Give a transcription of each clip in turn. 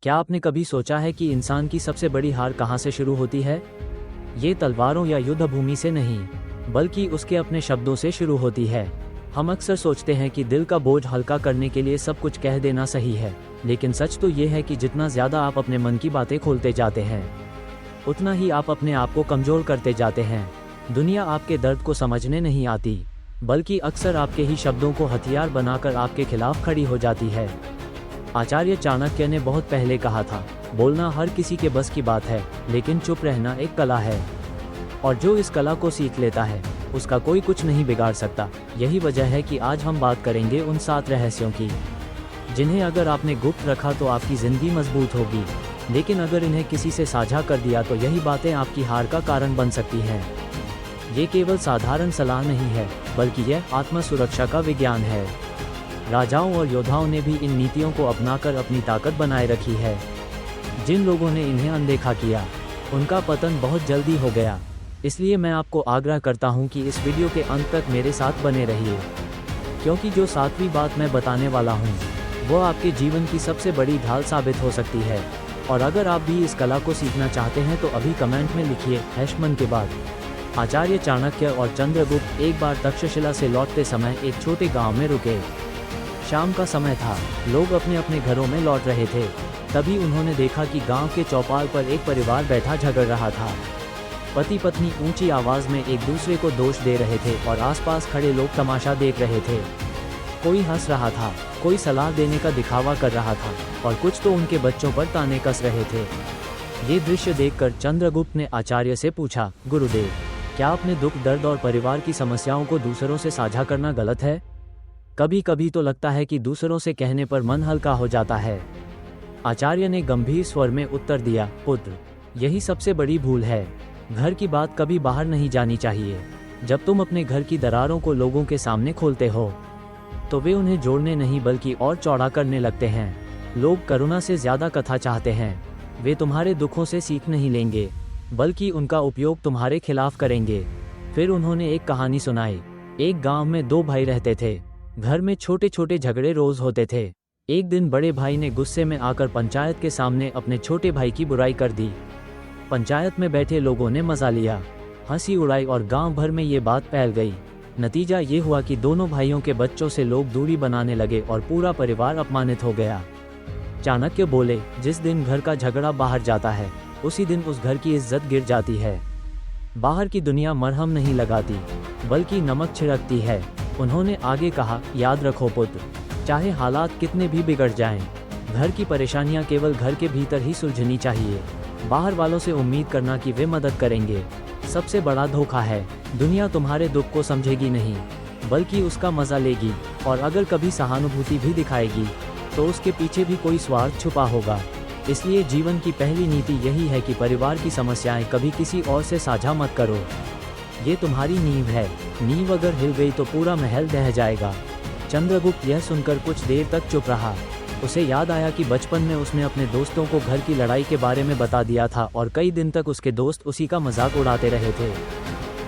क्या आपने कभी सोचा है कि इंसान की सबसे बड़ी हार कहाँ से शुरू होती है? ये तलवारों या युद्ध भूमि से नहीं, बल्कि उसके अपने शब्दों से शुरू होती है। हम अक्सर सोचते हैं कि दिल का बोझ हल्का करने के लिए सब कुछ कह देना सही है, लेकिन सच तो ये है कि जितना ज़्यादा आप अपने मन की बातें खोलते जाते हैं, उतना ही आप अपने आप को कमज़ोर करते जाते हैं। दुनिया आपके दर्द को समझने नहीं आती, बल्कि अक्सर आपके ही शब्दों को हथियार बनाकर आपके खिलाफ खड़ी हो जाती है। आचार्य चाणक्य ने बहुत पहले कहा था, बोलना हर किसी के बस की बात है, लेकिन चुप रहना एक कला है, और जो इस कला को सीख लेता है उसका कोई कुछ नहीं बिगाड़ सकता। यही वजह है कि आज हम बात करेंगे उन 7 रहस्यों की, जिन्हें अगर आपने गुप्त रखा तो आपकी ज़िंदगी मजबूत होगी, लेकिन अगर इन्हें किसी से साझा कर दिया तो यही बातें आपकी हार का कारण बन सकती हैं। ये केवल साधारण सलाह नहीं है, बल्कि यह आत्म सुरक्षा का विज्ञान है। राजाओं और योद्धाओं ने भी इन नीतियों को अपनाकर अपनी ताकत बनाए रखी है। जिन लोगों ने इन्हें अनदेखा किया, उनका पतन बहुत जल्दी हो गया। इसलिए मैं आपको आग्रह करता हूं कि इस वीडियो के अंत तक मेरे साथ बने रहिए, क्योंकि जो 7वीं बात मैं बताने वाला हूं, वो आपके जीवन की सबसे बड़ी ढाल साबित हो सकती है। और अगर आप भी इस कला को सीखना चाहते हैं तो अभी कमेंट में लिखिए #मन के बाद। आचार्य चाणक्य और चंद्रगुप्त एक बार तक्षशिला से लौटते समय एक छोटे गांव में रुके। शाम का समय था, लोग अपने अपने घरों में लौट रहे थे। तभी उन्होंने देखा कि गांव के चौपाल पर एक परिवार बैठा झगड़ रहा था। पति पत्नी ऊंची आवाज में एक दूसरे को दोष दे रहे थे और आसपास खड़े लोग तमाशा देख रहे थे। कोई हंस रहा था, कोई सलाह देने का दिखावा कर रहा था, और कुछ तो उनके बच्चों पर ताने कस रहे थे। ये दृश्य देखकर चंद्रगुप्त ने आचार्य से पूछा, गुरुदेव, क्या अपने दुख दर्द और परिवार की समस्याओं को दूसरों से साझा करना गलत है? कभी कभी तो लगता है कि दूसरों से कहने पर मन हल्का हो जाता है। आचार्य ने गंभीर स्वर में उत्तर दिया, पुत्र, यही सबसे बड़ी भूल है। घर की बात कभी बाहर नहीं जानी चाहिए। जब तुम अपने घर की दरारों को लोगों के सामने खोलते हो, तो वे उन्हें जोड़ने नहीं बल्कि और चौड़ा करने लगते हैं। लोग करुणा से ज्यादा कथा चाहते हैं। वे तुम्हारे दुखों से सीख नहीं लेंगे, बल्कि उनका उपयोग तुम्हारे खिलाफ करेंगे। फिर उन्होंने एक कहानी सुनाई। एक गांव में 2 भाई रहते थे। घर में छोटे छोटे झगड़े रोज होते थे। एक दिन बड़े भाई ने गुस्से में आकर पंचायत के सामने अपने छोटे भाई की बुराई कर दी। पंचायत में बैठे लोगों ने मजा लिया, हंसी उड़ाई और गांव भर में ये बात फैल गई। नतीजा ये हुआ कि दोनों भाइयों के बच्चों से लोग दूरी बनाने लगे और पूरा परिवार अपमानित हो गया। चाणक्य बोले, जिस दिन घर का झगड़ा बाहर जाता है, उसी दिन उस घर की इज्जत गिर जाती है। बाहर की दुनिया मरहम नहीं लगाती, बल्कि नमक छिड़कती है। उन्होंने आगे कहा, याद रखो पुत्र, चाहे हालात कितने भी बिगड़ जाएं, घर की परेशानियां केवल घर के भीतर ही सुलझनी चाहिए। बाहर वालों से उम्मीद करना कि वे मदद करेंगे, सबसे बड़ा धोखा है। दुनिया तुम्हारे दुख को समझेगी नहीं, बल्कि उसका मजा लेगी, और अगर कभी सहानुभूति भी दिखाएगी तो उसके पीछे भी कोई स्वार्थ छुपा होगा। इसलिए जीवन की पहली नीति यही है कि परिवार की समस्याएं कभी किसी और से साझा मत करो। ये तुम्हारी नींव है। नींव अगर हिल गई तो पूरा महल ढह जाएगा। चंद्रगुप्त यह सुनकर कुछ देर तक चुप रहा। उसे याद आया कि बचपन में उसने अपने दोस्तों को घर की लड़ाई के बारे में बता दिया था और कई दिन तक उसके दोस्त उसी का मजाक उड़ाते रहे थे।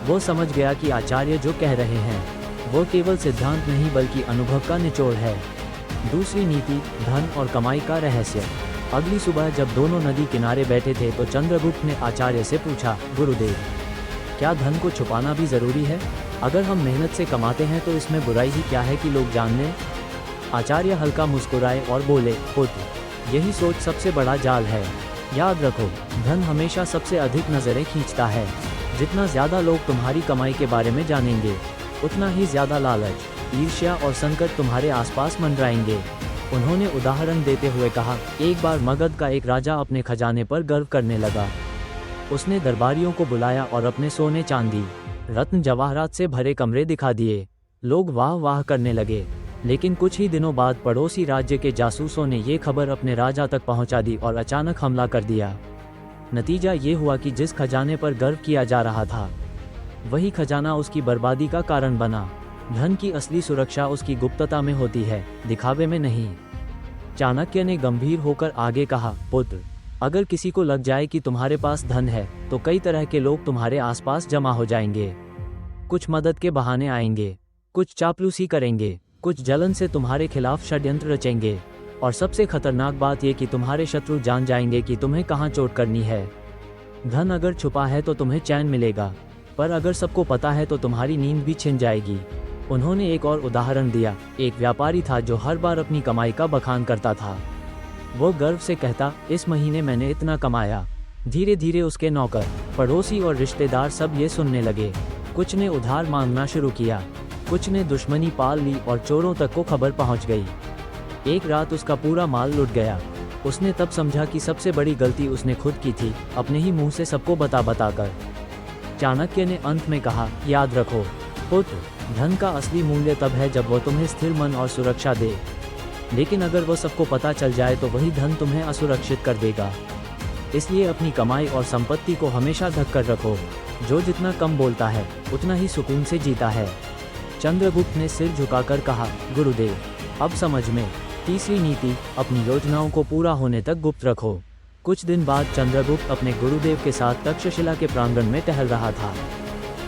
वो समझ गया कि आचार्य जो कह रहे हैं वो केवल सिद्धांत नहीं बल्कि अनुभव का निचोड़ है। दूसरी नीति, धन और कमाई का रहस्य। अगली सुबह जब दोनों नदी किनारे बैठे थे तो चंद्रगुप्त ने आचार्य से पूछा, गुरुदेव, क्या धन को छुपाना भी जरूरी है? अगर हम मेहनत से कमाते हैं तो इसमें बुराई ही क्या है कि लोग जान लें? आचार्य हल्का मुस्कुराए और बोले, पुत्र, यही सोच सबसे बड़ा जाल है। याद रखो, धन हमेशा सबसे अधिक नजरें खींचता है। जितना ज्यादा लोग तुम्हारी कमाई के बारे में जानेंगे, उतना ही ज्यादा लालच, ईर्ष्या और संकट तुम्हारे आसपास मंडराएंगे। उन्होंने उदाहरण देते हुए कहा, एक बार मगध का एक राजा अपने खजाने पर गर्व करने लगा। उसने दरबारियों को बुलाया और अपने सोने चांदी, रत्न जवाहरात से भरे कमरे दिखा दिए। लोग वाह वाह करने लगे, लेकिन कुछ ही दिनों बाद पड़ोसी राज्य के जासूसों ने ये खबर अपने राजा तक पहुंचा दी और अचानक हमला कर दिया। नतीजा ये हुआ कि जिस खजाने पर गर्व किया जा रहा था, वही खजाना उसकी बर्बादी का कारण बना। धन की असली सुरक्षा उसकी गुप्तता में होती है, दिखावे में नहीं। चाणक्य ने गंभीर होकर आगे कहा, पुत्र, अगर किसी को लग जाए कि तुम्हारे पास धन है तो कई तरह के लोग तुम्हारे आसपास जमा हो जाएंगे। कुछ मदद के बहाने आएंगे, कुछ चापलूसी करेंगे, कुछ जलन से तुम्हारे खिलाफ षड्यंत्र रचेंगे। और सबसे खतरनाक बात ये कि तुम्हारे शत्रु जान जाएंगे कि तुम्हें कहाँ चोट करनी है। धन अगर छुपा है तो तुम्हें चैन मिलेगा, पर अगर सबको पता है तो तुम्हारी नींद भी छिन जाएगी। उन्होंने एक और उदाहरण दिया। एक व्यापारी था जो हर बार अपनी कमाई का बखान करता था। वो गर्व से कहता, इस महीने मैंने इतना कमाया। धीरे धीरे उसके नौकर, पड़ोसी और रिश्तेदार सब ये सुनने लगे। कुछ ने उधार मांगना शुरू किया, कुछ ने दुश्मनी पाल ली और चोरों तक को खबर पहुंच गई। एक रात उसका पूरा माल लुट गया। उसने तब समझा कि सबसे बड़ी गलती उसने खुद की थी, अपने ही मुंह से सबको बताकर। चाणक्य ने अंत में कहा, याद रखो पुत्र, धन का असली मूल्य तब है जब वो तुम्हें स्थिर मन और सुरक्षा दे, लेकिन अगर वो सबको पता चल जाए तो वही धन तुम्हें असुरक्षित कर देगा। इसलिए अपनी कमाई और संपत्ति को हमेशा ढक कर रखो। जो जितना कम बोलता है उतना ही सुकून से जीता है। चंद्रगुप्त ने सिर झुकाकर कहा, गुरुदेव, अब समझ में। तीसरी नीति, अपनी योजनाओं को पूरा होने तक गुप्त रखो। कुछ दिन बाद चंद्रगुप्त अपने गुरुदेव के साथ तक्षशिला के प्रांगण में टहल रहा था।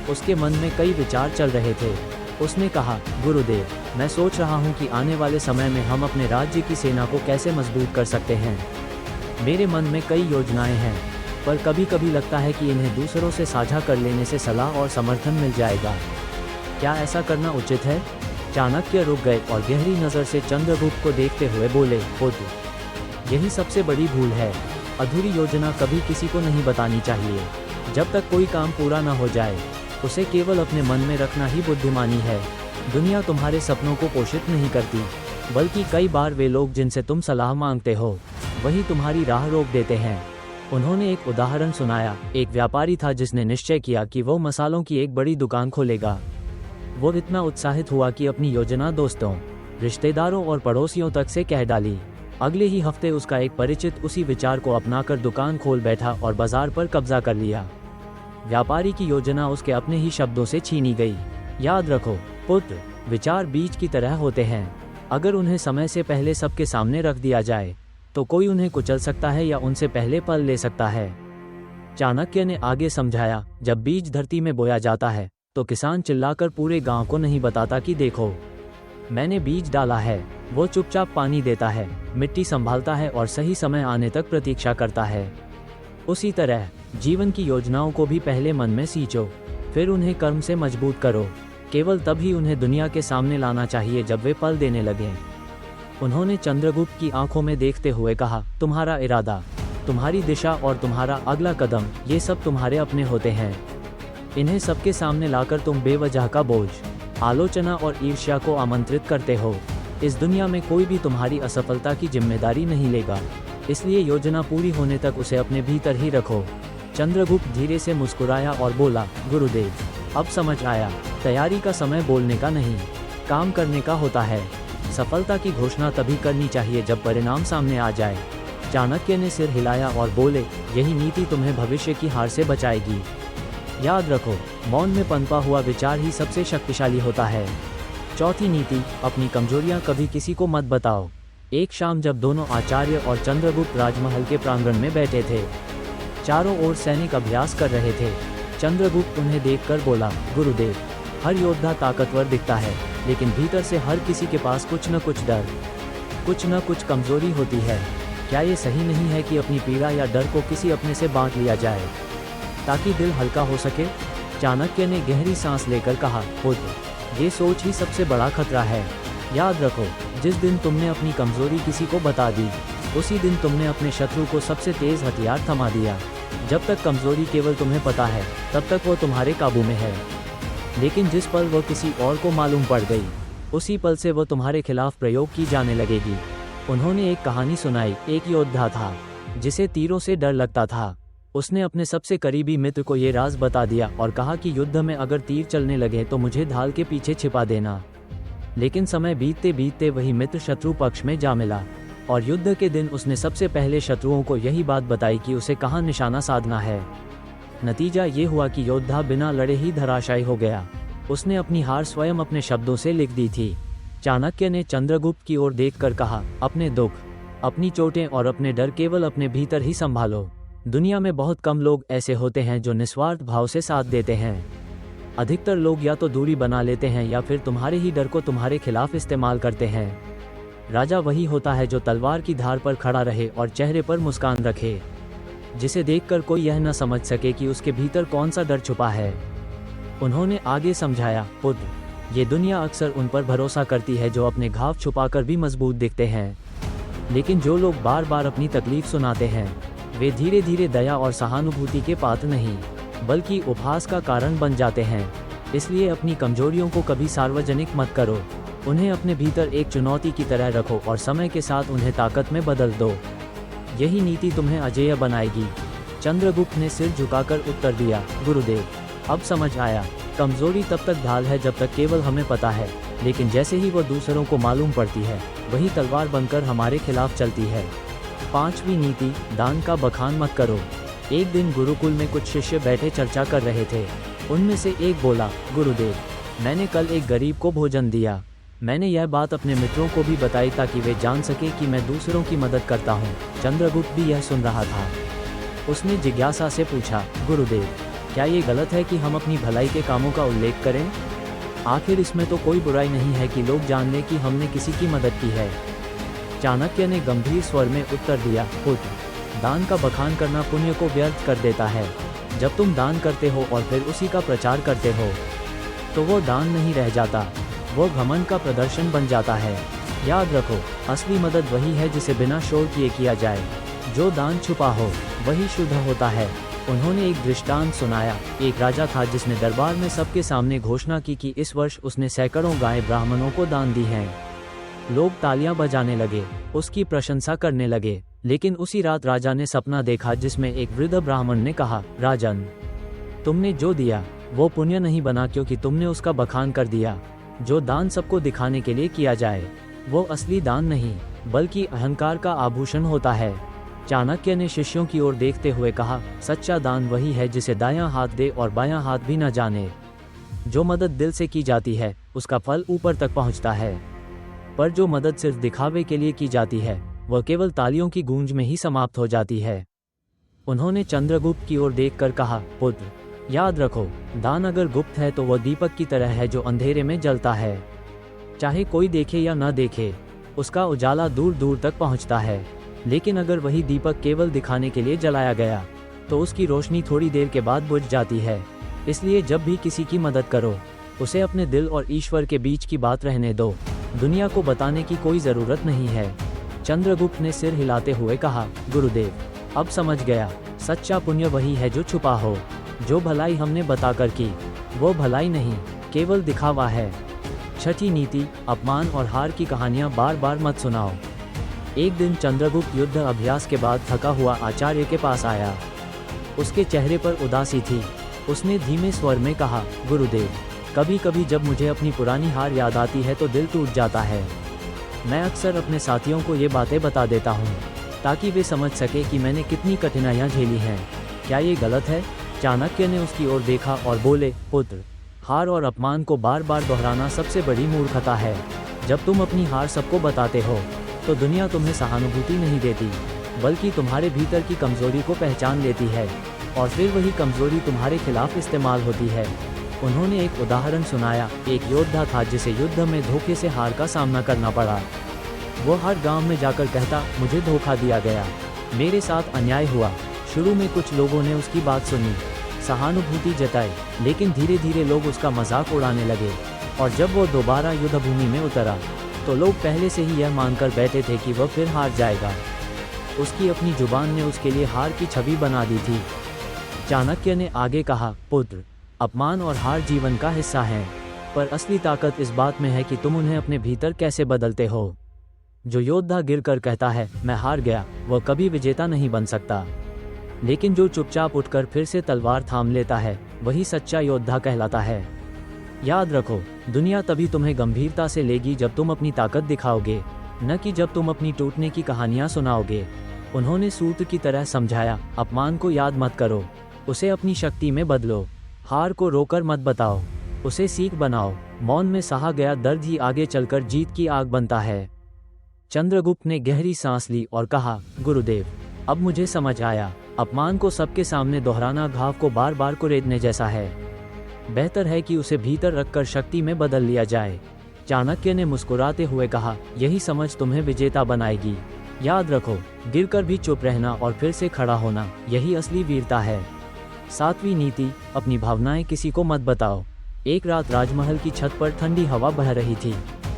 उसके मन में कई विचार चल रहे थे। उसने कहा, गुरुदेव, मैं सोच रहा हूँ कि आने वाले समय में हम अपने राज्य की सेना को कैसे मजबूत कर सकते हैं। मेरे मन में कई योजनाएं हैं, पर कभी कभी लगता है कि इन्हें दूसरों से साझा कर लेने से सलाह और समर्थन मिल जाएगा। क्या ऐसा करना उचित है? चाणक्य रुक गए और गहरी नज़र से चंद्रगुप्त को देखते हुए बोले, पुत्र, यही सबसे बड़ी भूल है। अधूरी योजना कभी किसी को नहीं बतानी चाहिए। जब तक कोई काम पूरा न हो जाए, उसे केवल अपने मन में रखना ही बुद्धिमानी है। दुनिया तुम्हारे सपनों को पोषित नहीं करती, बल्कि कई बार वे लोग जिनसे तुम सलाह मांगते हो वही तुम्हारी राह रोक देते हैं। उन्होंने एक उदाहरण सुनाया। एक व्यापारी था जिसने निश्चय किया कि वो मसालों की एक बड़ी दुकान खोलेगा। वो इतना उत्साहित हुआ कि अपनी योजना दोस्तों, रिश्तेदारों और पड़ोसियों तक से कह डाली। अगले ही हफ्ते उसका एक परिचित उसी विचार को अपनाकर दुकान खोल बैठा और बाजार पर कब्जा कर लिया। व्यापारी की योजना उसके अपने ही शब्दों से छीनी गई। याद रखो पुत्र, विचार बीज की तरह होते हैं। अगर उन्हें समय से पहले सबके सामने रख दिया जाए तो कोई उन्हें कुचल सकता है या उनसे पहले पल ले सकता है। चाणक्य ने आगे समझाया, जब बीज धरती में बोया जाता है तो किसान चिल्लाकर पूरे गांव को नहीं बताता कि देखो, मैंने बीज डाला है। वो चुपचाप पानी देता है, मिट्टी संभालता है और सही समय आने तक प्रतीक्षा करता है। उसी तरह जीवन की योजनाओं को भी पहले मन में सींचो, फिर उन्हें कर्म से मजबूत करो। केवल तभी उन्हें दुनिया के सामने लाना चाहिए जब वे पल देने लगें। उन्होंने चंद्रगुप्त की आंखों में देखते हुए कहा, तुम्हारा इरादा, तुम्हारी दिशा और तुम्हारा अगला कदम, ये सब तुम्हारे अपने होते हैं। इन्हें सबके सामने लाकर तुम बेवजह का बोझ, आलोचना और ईर्ष्या को आमंत्रित करते हो। इस दुनिया में कोई भी तुम्हारी असफलता की जिम्मेदारी नहीं लेगा, इसलिए योजना पूरी होने तक उसे अपने भीतर ही रखो। चंद्रगुप्त धीरे से मुस्कुराया और बोला, गुरुदेव, अब समझ आया। तैयारी का समय बोलने का नहीं, काम करने का होता है। सफलता की घोषणा तभी करनी चाहिए जब परिणाम सामने आ जाए। चाणक्य ने सिर हिलाया और बोले, यही नीति तुम्हें भविष्य की हार से बचाएगी। याद रखो, मौन में पनपा हुआ विचार ही सबसे शक्तिशाली होता है। चौथी नीति, अपनी कमजोरियां कभी किसी को मत बताओ। एक शाम जब दोनों आचार्य और चंद्रगुप्त राजमहल के प्रांगण में बैठे थे, चारों ओर सैनिक अभ्यास कर रहे थे। चंद्रगुप्त उन्हें देखकर बोला, गुरुदेव, हर योद्धा ताकतवर दिखता है, लेकिन भीतर से हर किसी के पास कुछ न कुछ डर, कुछ न कुछ कमजोरी होती है। क्या ये सही नहीं है कि अपनी पीड़ा या डर को किसी अपने से बांट लिया जाए ताकि दिल हल्का हो सके? चाणक्य ने गहरी सांस लेकर कहा, पुत्र, ये सोच ही सबसे बड़ा खतरा है। याद रखो, जिस दिन तुमने अपनी कमजोरी किसी को बता दी, उसी दिन तुमने अपने शत्रु को सबसे तेज हथियार थमा दिया। जब तक कमजोरी केवल तुम्हें पता है, तब तक वो तुम्हारे काबू में है, लेकिन जिस पल वो किसी और को मालूम पड़ गई, उसी पल से वो तुम्हारे खिलाफ प्रयोग की जाने लगेगी। उन्होंने एक कहानी सुनाई। एक योद्धा था जिसे तीरों से डर लगता था। उसने अपने सबसे करीबी मित्र को ये राज बता दिया और कहा कि युद्ध में अगर तीर चलने लगे तो मुझे ढाल के पीछे छिपा देना। लेकिन समय बीतते बीतते वही मित्र शत्रु पक्ष में जा मिला और युद्ध के दिन उसने सबसे पहले शत्रुओं को यही बात बताई कि उसे कहाँ निशाना साधना है। नतीजा ये हुआ कि योद्धा बिना लड़े ही धराशायी हो गया। उसने अपनी हार स्वयं अपने शब्दों से लिख दी थी। चाणक्य ने चंद्रगुप्त की ओर देखकर कहा, अपने दुख, अपनी चोटें और अपने डर केवल अपने भीतर ही संभालो। दुनिया में बहुत कम लोग ऐसे होते हैं जो निस्वार्थ भाव से साथ देते हैं। अधिकतर लोग या तो दूरी बना लेते हैं या फिर तुम्हारे ही डर को तुम्हारे खिलाफ इस्तेमाल करते हैं। राजा वही होता है जो तलवार की धार पर खड़ा रहे और चेहरे पर मुस्कान रखे, जिसे देखकर कोई यह न समझ सके कि उसके भीतर कौन सा डर छुपा है। उन्होंने आगे समझाया, पुत्र, ये दुनिया अक्सर उन पर भरोसा करती है जो अपने घाव छुपाकर भी मजबूत दिखते हैं, लेकिन जो लोग बार बार अपनी तकलीफ सुनाते हैं वे धीरे धीरे दया और सहानुभूति के पात्र नहीं बल्कि उपहास का कारण बन जाते हैं। इसलिए अपनी कमजोरियों को कभी सार्वजनिक मत करो, उन्हें अपने भीतर एक चुनौती की तरह रखो और समय के साथ उन्हें ताकत में बदल दो। यही नीति तुम्हें अजेय बनाएगी। चंद्रगुप्त ने सिर झुकाकर उत्तर दिया, गुरुदेव, अब समझ आया, कमजोरी तब तक ढाल है जब तक केवल हमें पता है, लेकिन जैसे ही वह दूसरों को मालूम पड़ती है वही तलवार बनकर हमारे खिलाफ चलती है। 5वीं नीति, दान का बखान मत करो। एक दिन गुरुकुल में कुछ शिष्य बैठे चर्चा कर रहे थे। उनमें से एक बोला, गुरुदेव, मैंने कल एक गरीब को भोजन दिया। मैंने यह बात अपने मित्रों को भी बताई ताकि वे जान सके कि मैं दूसरों की मदद करता हूँ। चंद्रगुप्त भी यह सुन रहा था। उसने जिज्ञासा से पूछा, गुरुदेव, क्या ये गलत है कि हम अपनी भलाई के कामों का उल्लेख करें? आखिर इसमें तो कोई बुराई नहीं है कि लोग जान लें कि हमने किसी की मदद की है। चाणक्य ने गंभीर स्वर में उत्तर दिया, पुत्र, दान का बखान करना पुण्य को व्यर्थ कर देता है। जब तुम दान करते हो और फिर उसी का प्रचार करते हो तो वो दान नहीं रह जाता, वो घमंड का प्रदर्शन बन जाता है। याद रखो, असली मदद वही है जिसे बिना शोर किए किया जाए। जो दान छुपा हो वही शुद्ध होता है। उन्होंने एक दृष्टांत सुनाया। एक राजा था जिसने दरबार में सबके सामने घोषणा की कि इस वर्ष उसने सैकड़ों गायें ब्राह्मणों को दान दी हैं। लोग तालियां बजाने लगे, उसकी प्रशंसा करने लगे। लेकिन उसी रात राजा ने सपना देखा जिसमें एक वृद्ध ब्राह्मण ने कहा, राजन, तुमने जो दिया वो पुण्य नहीं बना क्योंकि तुमने उसका बखान कर दिया। जो दान सबको दिखाने के लिए किया जाए वो असली दान नहीं बल्कि अहंकार का आभूषण होता है। चाणक्य ने शिष्यों की ओर देखते हुए कहा, सच्चा दान वही है जिसे दायां हाथ दे और बायां हाथ भी न जाने। जो मदद दिल से की जाती है उसका फल ऊपर तक पहुंचता है, पर जो मदद सिर्फ दिखावे के लिए की जाती है वह केवल तालियों की गूंज में ही समाप्त हो जाती है। उन्होंने चंद्रगुप्त की ओर देखकर कहा, पुत्र, याद रखो, दान अगर गुप्त है तो वह दीपक की तरह है जो अंधेरे में जलता है। चाहे कोई देखे या न देखे, उसका उजाला दूर दूर तक पहुंचता है। लेकिन अगर वही दीपक केवल दिखाने के लिए जलाया गया तो उसकी रोशनी थोड़ी देर के बाद बुझ जाती है। इसलिए जब भी किसी की मदद करो उसे अपने दिल और ईश्वर के बीच की बात रहने दो। दुनिया को बताने की कोई ज़रूरत नहीं है। चंद्रगुप्त ने सिर हिलाते हुए कहा, गुरुदेव, अब समझ गया, सच्चा पुण्य वही है जो छुपा हो। जो भलाई हमने बताकर की वो भलाई नहीं, केवल दिखावा है। 6ठी नीति, अपमान और हार की कहानियां बार बार मत सुनाओ। एक दिन चंद्रगुप्त युद्ध अभ्यास के बाद थका हुआ आचार्य के पास आया। उसके चेहरे पर उदासी थी। उसने धीमे स्वर में कहा, गुरुदेव, कभी कभी जब मुझे अपनी पुरानी हार याद आती है तो दिल टूट जाता है। मैं अक्सर अपने साथियों को ये बातें बता देता हूँ ताकि वे समझ सके कि मैंने कितनी कठिनाइयाँ झेली हैं। क्या ये गलत है? चाणक्य ने उसकी ओर देखा और बोले, पुत्र, हार और अपमान को बार बार दोहराना सबसे बड़ी मूर्खता है। जब तुम अपनी हार सबको बताते हो तो दुनिया तुम्हें सहानुभूति नहीं देती बल्कि तुम्हारे भीतर की कमजोरी को पहचान लेती है और फिर वही कमजोरी तुम्हारे खिलाफ इस्तेमाल होती है। उन्होंने एक उदाहरण सुनाया। एक योद्धा था जिसे युद्ध में धोखे से हार का सामना करना पड़ा। वो हर गांव में जाकर कहता, मुझे धोखा दिया गया, मेरे साथ अन्याय हुआ। शुरू में कुछ लोगों ने उसकी बात सुनी, सहानुभूति जताई, लेकिन धीरे धीरे लोग उसका मजाक उड़ाने लगे और जब वो दोबारा युद्धभूमि में उतरा तो लोग पहले से ही यह मानकर बैठे थे कि वह फिर हार जाएगा। उसकी अपनी जुबान ने उसके लिए हार की छवि बना दी थी। चाणक्य ने आगे कहा, पुत्र, अपमान और हार जीवन का हिस्सा हैं, पर असली ताकत इस बात में है कि तुम उन्हें अपने भीतर कैसे बदलते हो। जो योद्धा गिरकर कहता है मैं हार गया, वह कभी विजेता नहीं बन सकता। लेकिन जो चुपचाप उठकर फिर से तलवार थाम लेता है वही सच्चा योद्धा कहलाता है। याद रखो, दुनिया तभी तुम्हें गंभीरता से लेगी जब तुम अपनी ताकत दिखाओगे, न कि जब तुम अपनी टूटने की कहानियां सुनाओगे। उन्होंने सूत्र की तरह समझाया, अपमान को याद मत करो, उसे अपनी शक्ति में बदलो। हार को रोकर मत बताओ, उसे सीख बनाओ। मौन में सहा गया दर्द ही आगे चलकर जीत की आग बनता है। चंद्रगुप्त ने गहरी सांस ली और कहा, गुरुदेव, अब मुझे समझ आया, अपमान को सबके सामने दोहराना घाव को बार बार कुरेदने जैसा है। बेहतर है कि उसे भीतर रखकर शक्ति में बदल लिया जाए। चाणक्य ने मुस्कुराते हुए कहा, यही समझ तुम्हें विजेता बनाएगी। याद रखो, गिरकर भी चुप रहना और फिर से खड़ा होना, यही असली वीरता है। 7वीं नीति, अपनी भावनाएं किसी को मत बताओ। एक रात राजमहल की छत पर ठंडी हवा बह रही थी।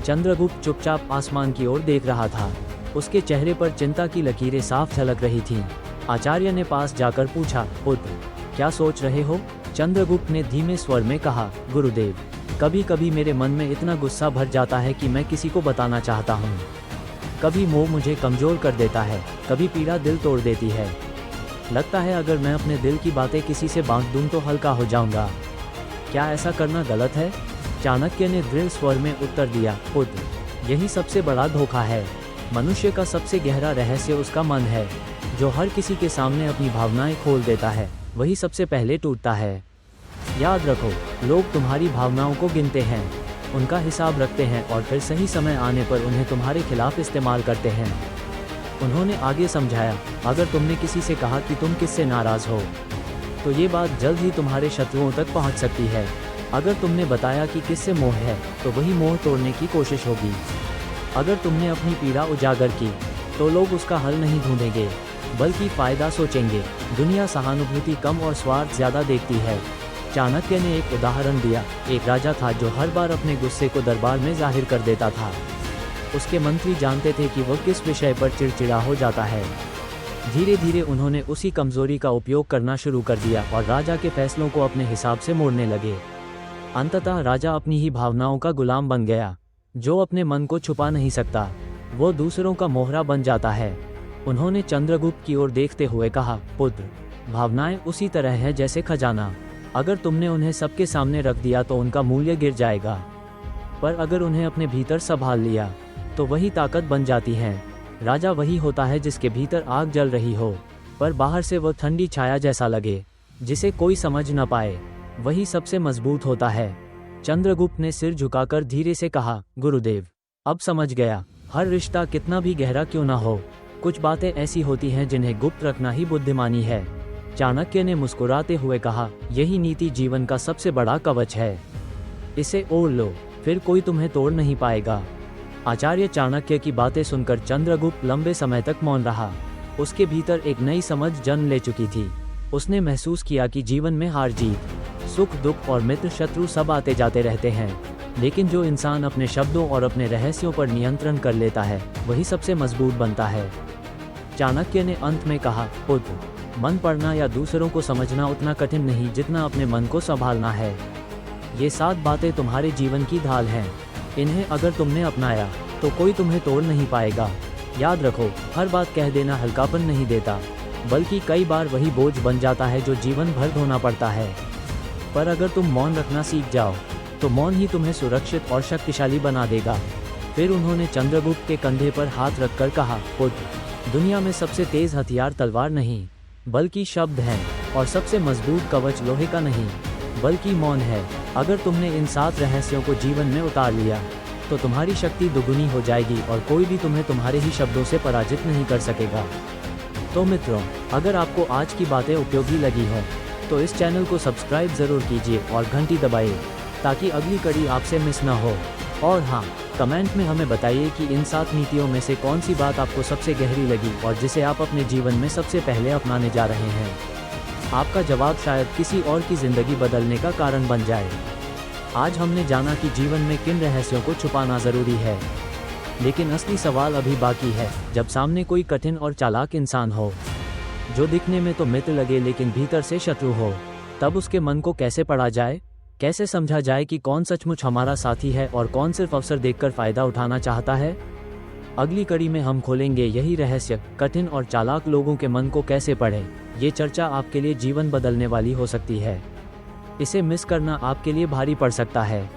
चंद्रगुप्त चुपचाप आसमान की ओर देख रहा था। उसके चेहरे पर चिंता की लकीरें साफ झलक रही थीं। आचार्य ने पास जाकर पूछा, पुत्र, क्या सोच रहे हो? चंद्रगुप्त ने धीमे स्वर में कहा, गुरुदेव, कभी कभी मेरे मन में इतना गुस्सा भर जाता है कि मैं किसी को बताना चाहता हूँ। कभी मोह मुझे कमजोर कर देता है, कभी पीड़ा दिल तोड़ देती है। लगता है अगर मैं अपने दिल की बातें किसी से बांट दूं तो हल्का हो जाऊंगा। क्या ऐसा करना गलत है? चाणक्य ने दृढ़ स्वर में उत्तर दिया, पुत्र, यही सबसे बड़ा धोखा है। मनुष्य का सबसे गहरा रहस्य उसका मन है। जो हर किसी के सामने अपनी भावनाएं खोल देता है, वही सबसे पहले टूटता है। याद रखो, लोग तुम्हारी भावनाओं को गिनते हैं, उनका हिसाब रखते हैं और फिर सही समय आने पर उन्हें तुम्हारे खिलाफ इस्तेमाल करते हैं। उन्होंने आगे समझाया, अगर तुमने किसी से कहा कि तुम किससे नाराज हो, तो ये बात जल्द ही तुम्हारे शत्रुओं तक पहुंच सकती है। अगर तुमने बताया कि किससे मोह है, तो वही मोह तोड़ने की कोशिश होगी। अगर तुमने अपनी पीड़ा उजागर की, तो लोग उसका हल नहीं ढूंढेंगे, बल्कि फायदा सोचेंगे। दुनिया सहानुभूति कम और स्वार्थ ज्यादा देखती है। चाणक्य ने एक उदाहरण दिया। एक राजा था जो हर बार अपने गुस्से को दरबार में जाहिर कर देता था। उसके मंत्री जानते थे कि वह किस विषय पर चिड़चिड़ा हो जाता है। धीरे धीरे उन्होंने उसी कमजोरी का उपयोग करना शुरू कर दिया और राजा के फैसलों को अपने हिसाब से मोड़ने लगे। अंततः राजा अपनी ही भावनाओं का गुलाम बन गया। जो अपने मन को छुपा नहीं सकता, वो दूसरों का मोहरा बन जाता है। उन्होंने चंद्रगुप्त की ओर देखते हुए कहा, पुत्र, भावनाएं उसी तरह है जैसे खजाना। अगर तुमने उन्हें सबके सामने रख दिया तो उनका मूल्य गिर जाएगा, पर अगर उन्हें अपने भीतर संभाल लिया तो वही ताकत बन जाती है। राजा वही होता है जिसके भीतर आग जल रही हो, पर बाहर से वह ठंडी छाया जैसा लगे, जिसे कोई समझ न पाए। वही सबसे मजबूत होता है। चंद्रगुप्त ने सिर झुकाकर धीरे से कहा, गुरुदेव, अब समझ गया। हर रिश्ता कितना भी गहरा क्यों ना हो, कुछ बातें ऐसी होती हैं जिन्हें गुप्त रखना ही बुद्धिमानी है। चाणक्य ने मुस्कुराते हुए कहा, यही नीति जीवन का सबसे बड़ा कवच है। इसे ओढ़ लो, फिर कोई तुम्हें तोड़ नहीं पाएगा। आचार्य चाणक्य की बातें सुनकर चंद्रगुप्त लंबे समय तक मौन रहा। उसके भीतर एक नई समझ जन्म ले चुकी थी। उसने महसूस किया कि जीवन में हार जीत, सुख दुख और मित्र शत्रु सब आते जाते रहते हैं, लेकिन जो इंसान अपने शब्दों और अपने रहस्यों पर नियंत्रण कर लेता है, वही सबसे मजबूत बनता है। चाणक्य ने अंत में कहा, पुत्र, मन पढ़ना या दूसरों को समझना उतना कठिन नहीं जितना अपने मन को संभालना है। ये 7 बातें तुम्हारे जीवन की ढाल हैं। इन्हें अगर तुमने अपनाया तो कोई तुम्हें तोड़ नहीं पाएगा। याद रखो, हर बात कह देना हल्कापन नहीं देता, बल्कि कई बार वही बोझ बन जाता है जो जीवन भर ढोना पड़ता है। पर अगर तुम मौन रखना सीख जाओ, तो मौन ही तुम्हें सुरक्षित और शक्तिशाली बना देगा। फिर उन्होंने चंद्रगुप्त के कंधे पर हाथ रखकर कहा, पुत्र, दुनिया में सबसे तेज हथियार तलवार नहीं, बल्कि शब्द हैं, और सबसे मजबूत कवच लोहे का नहीं, बल्कि मौन है। अगर तुमने इन 7 रहस्यों को जीवन में उतार लिया, तो तुम्हारी शक्ति दुगुनी हो जाएगी और कोई भी तुम्हें तुम्हारे ही शब्दों से पराजित नहीं कर सकेगा। तो मित्रों, अगर आपको आज की बातें उपयोगी लगी हो, तो इस चैनल को सब्सक्राइब ज़रूर कीजिए और घंटी दबाइए, ताकि अगली कड़ी आपसे मिस ना हो। और हाँ, कमेंट में हमें बताइए कि इन 7 नीतियों में से कौन सी बात आपको सबसे गहरी लगी और जिसे आप अपने जीवन में सबसे पहले अपनाने जा रहे हैं। आपका जवाब शायद किसी और की ज़िंदगी बदलने का कारण बन जाए। आज हमने जाना कि जीवन में किन रहस्यों को छुपाना ज़रूरी है, लेकिन असली सवाल अभी बाकी है। जब सामने कोई कठिन और चालाक इंसान हो, जो दिखने में तो मित्र लगे लेकिन भीतर से शत्रु हो, तब उसके मन को कैसे पढ़ा जाए? कैसे समझा जाए कि कौन सचमुच हमारा साथी है और कौन सिर्फ अवसर देखकर फ़ायदा उठाना चाहता है? अगली कड़ी में हम खोलेंगे यही रहस्य, कठिन और चालाक लोगों के मन को कैसे पढ़ें। ये चर्चा आपके लिए जीवन बदलने वाली हो सकती है। इसे मिस करना आपके लिए भारी पड़ सकता है।